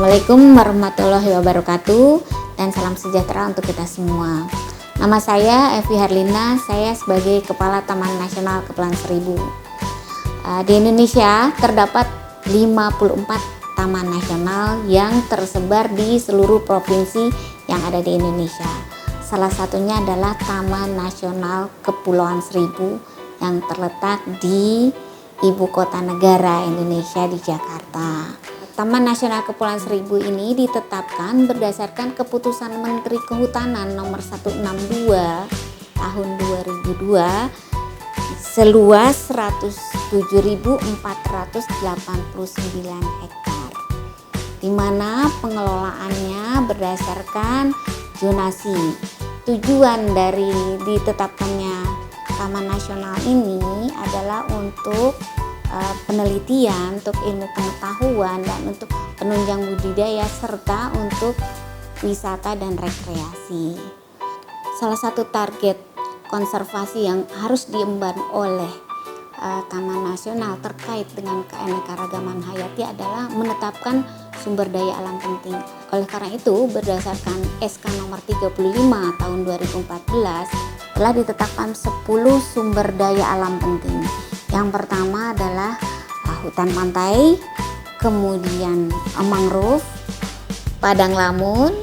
Assalamualaikum warahmatullahi wabarakatuh dan salam sejahtera untuk kita semua. Nama saya Evi Harlina, saya sebagai Kepala Taman Nasional Kepulauan Seribu. Di Indonesia terdapat 54 taman nasional yang tersebar di seluruh provinsi yang ada di Indonesia. Salah satunya adalah Taman Nasional Kepulauan Seribu yang terletak di Ibu Kota Negara Indonesia di Jakarta. Taman Nasional Kepulauan Seribu ini ditetapkan berdasarkan keputusan Menteri Kehutanan nomor 162 tahun 2002 seluas 107.489 hektar, di mana pengelolaannya berdasarkan zonasi. Tujuan dari ditetapkannya Taman Nasional ini adalah untuk penelitian, untuk ilmu pengetahuan, dan untuk penunjang budidaya serta untuk wisata dan rekreasi. Salah satu target konservasi yang harus diemban oleh Taman Nasional terkait dengan keanekaragaman hayati adalah menetapkan sumber daya alam penting. Oleh karena itu, berdasarkan SK nomor 35 tahun 2014 telah ditetapkan 10 sumber daya alam penting. Yang pertama adalah hutan pantai, kemudian mangrove, padang lamun,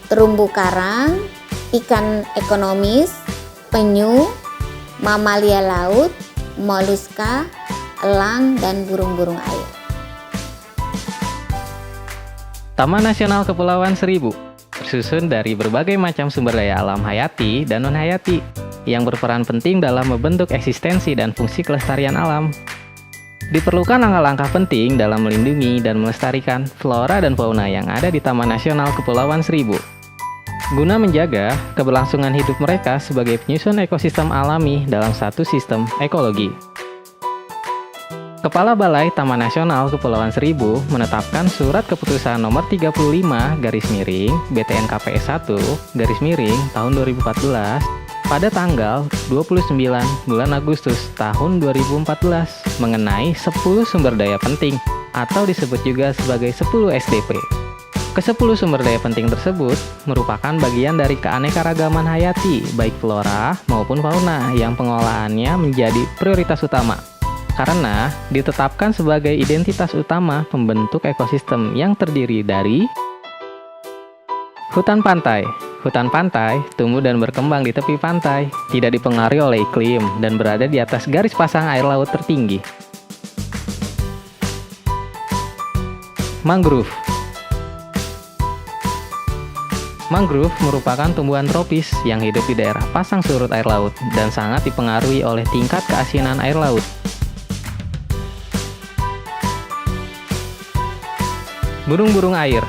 terumbu karang, ikan ekonomis, penyu, mamalia laut, moluska, elang, dan burung-burung air. Taman Nasional Kepulauan Seribu tersusun dari berbagai macam sumber daya alam hayati dan non-hayati yang berperan penting dalam membentuk eksistensi dan fungsi kelestarian alam. Diperlukan langkah-langkah penting dalam melindungi dan melestarikan flora dan fauna yang ada di Taman Nasional Kepulauan Seribu, guna menjaga keberlangsungan hidup mereka sebagai penyusun ekosistem alami dalam satu sistem ekologi. Kepala Balai Taman Nasional Kepulauan Seribu menetapkan Surat Keputusan Nomor 35/BTNKPS1/tahun 2014 pada tanggal 29 bulan Agustus tahun 2014 mengenai 10 sumber daya penting atau disebut juga sebagai 10 SDP. Ke-10 sumber daya penting tersebut merupakan bagian dari keanekaragaman hayati baik flora maupun fauna yang pengelolaannya menjadi prioritas utama karena ditetapkan sebagai identitas utama pembentuk ekosistem yang terdiri dari hutan pantai. Hutan pantai tumbuh dan berkembang di tepi pantai, tidak dipengaruhi oleh iklim, dan berada di atas garis pasang air laut tertinggi. Mangrove. Mangrove merupakan tumbuhan tropis yang hidup di daerah pasang surut air laut dan sangat dipengaruhi oleh tingkat keasinan air laut. Burung-burung air.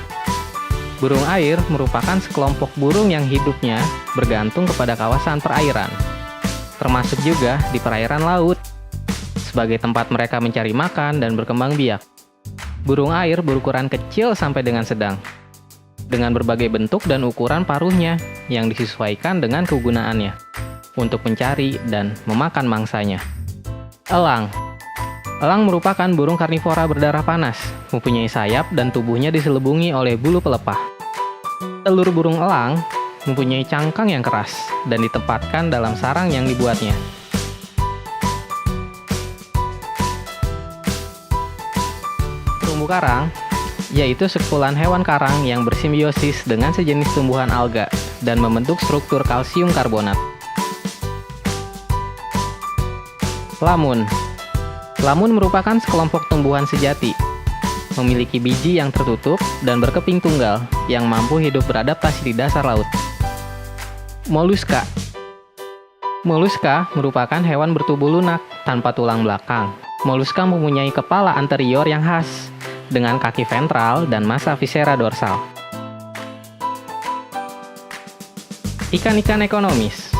Burung air merupakan sekelompok burung yang hidupnya bergantung kepada kawasan perairan, termasuk juga di perairan laut, sebagai tempat mereka mencari makan dan berkembang biak. Burung air berukuran kecil sampai dengan sedang, dengan berbagai bentuk dan ukuran paruhnya yang disesuaikan dengan kegunaannya, untuk mencari dan memakan mangsanya. Elang. Elang merupakan burung karnivora berdarah panas, mempunyai sayap dan tubuhnya diselubungi oleh bulu pelepah. Telur burung elang mempunyai cangkang yang keras dan ditempatkan dalam sarang yang dibuatnya. Terumbu karang yaitu sekumpulan hewan karang yang bersimbiosis dengan sejenis tumbuhan alga dan membentuk struktur kalsium karbonat. Lamun. Lamun merupakan sekelompok tumbuhan sejati, memiliki biji yang tertutup dan berkeping tunggal yang mampu hidup beradaptasi di dasar laut. Moluska. Moluska merupakan hewan bertubuh lunak tanpa tulang belakang. Moluska mempunyai kepala anterior yang khas dengan kaki ventral dan massa viscera dorsal. Ikan-ikan ekonomis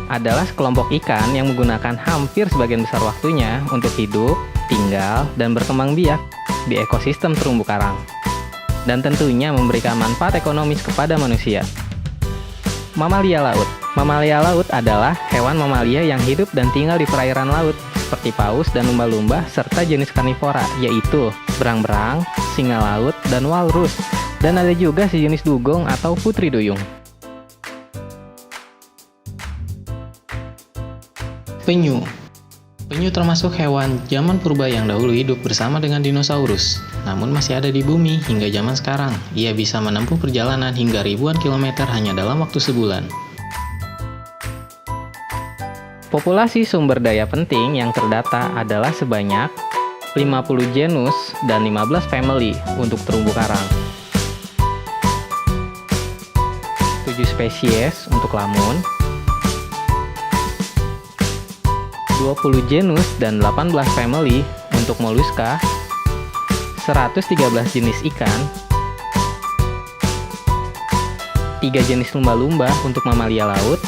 adalah sekelompok ikan yang menggunakan hampir sebagian besar waktunya untuk hidup, tinggal, dan berkembang biak di ekosistem terumbu karang, dan tentunya memberikan manfaat ekonomis kepada manusia. Mamalia laut. Mamalia laut adalah hewan mamalia yang hidup dan tinggal di perairan laut, seperti paus dan lumba-lumba, serta jenis karnivora, yaitu berang-berang, singa laut, dan walrus. Dan ada juga sejenis dugong atau putri duyung. Penyu. Penyu termasuk hewan zaman purba yang dahulu hidup bersama dengan dinosaurus, namun masih ada di bumi hingga zaman sekarang. Ia bisa menempuh perjalanan hingga ribuan kilometer hanya dalam waktu sebulan. Populasi sumber daya penting yang terdata adalah sebanyak 50 genus dan 15 family untuk terumbu karang. 7 spesies untuk lamun, 20 genus dan 18 family untuk moluska, 113 jenis ikan, 3 jenis lumba-lumba untuk mamalia laut,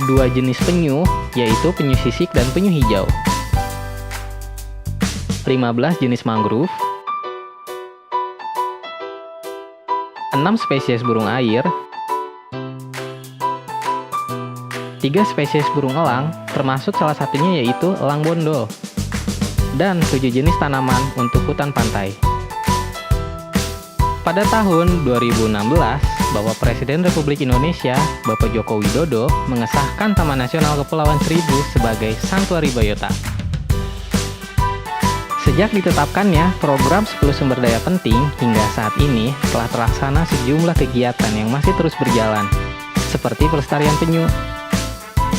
2 jenis penyu, yaitu penyu sisik dan penyu hijau, 15 jenis mangrove, 6 spesies burung air, 3 spesies burung elang, termasuk salah satunya yaitu elang bondol, dan 7 jenis tanaman untuk hutan pantai. Pada tahun 2016, Bapak Presiden Republik Indonesia, Bapak Joko Widodo, mengesahkan Taman Nasional Kepulauan Seribu sebagai Santuari Biota. Sejak ditetapkannya, program 10 sumber daya penting hingga saat ini telah terlaksana sejumlah kegiatan yang masih terus berjalan, seperti pelestarian penyu.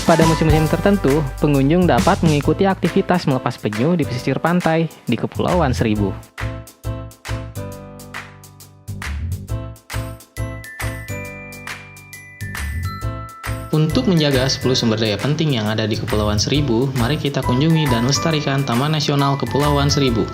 Pada musim-musim tertentu, pengunjung dapat mengikuti aktivitas melepas penyu di pesisir pantai di Kepulauan Seribu. Untuk menjaga 10 sumber daya penting yang ada di Kepulauan Seribu, mari kita kunjungi dan lestarikan Taman Nasional Kepulauan Seribu.